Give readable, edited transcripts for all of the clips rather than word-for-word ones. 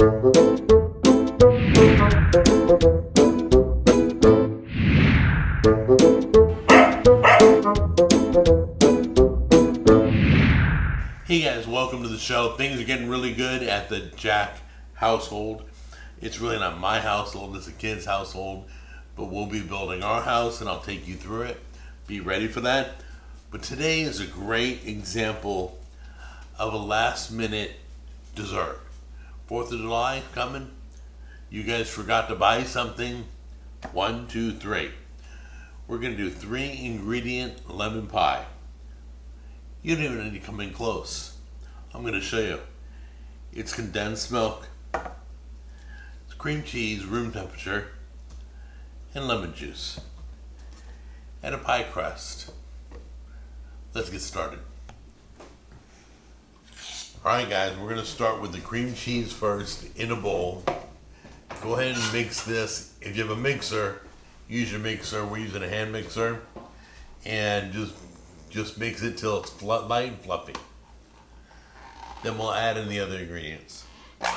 Hey guys, welcome to the show. Things are getting really good at the Jack household. It's really not my household, it's a kid's household, but we'll be building our house and I'll take you through it. Be ready for that. But today is a great example of a last minute dessert. 4th of July coming. You guys forgot to buy something. 1, 2, 3. We're going to do 3 ingredient lemon pie. You don't even need to come in close. I'm going to show you. It's condensed milk, it's cream cheese, room temperature, and lemon juice, and a pie crust. Let's get started. Alright guys, we're going to start with the cream cheese first in a bowl. Go ahead and mix this. If you have a mixer, use your mixer. We're using a hand mixer. And just mix it till it's light and fluffy. Then we'll add in the other ingredients. I'll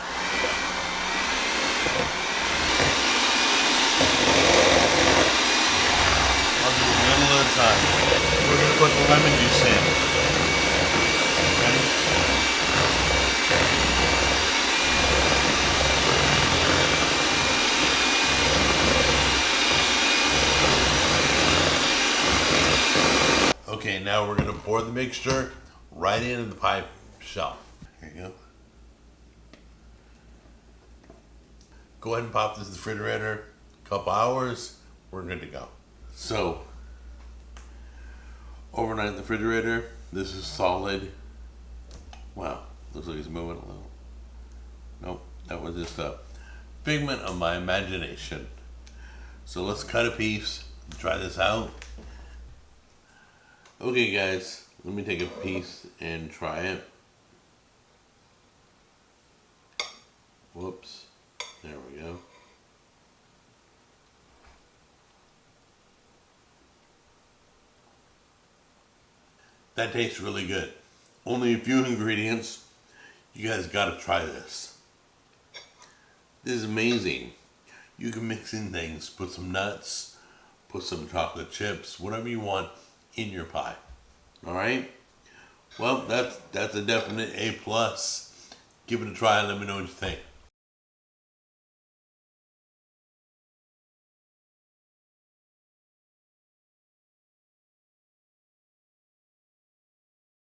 do a little at a time. We're going to put the lemon juice in. Okay, now we're going to pour the mixture right into the pie shell. Here you go. Go ahead and pop this in the refrigerator. A couple hours, we're good to go. So, overnight in the refrigerator, this is solid. Wow, looks like it's moving a little. Nope, that was just a figment of my imagination. So let's cut a piece and try this out. Okay guys, let me take a piece and try it. Whoops, there we go. That tastes really good. Only a few ingredients. You guys gotta try this. This is amazing. You can mix in things, put some nuts, put some chocolate chips, whatever you want in your pie. All right. Well, that's a definite A+. Give it a try and let me know what you think.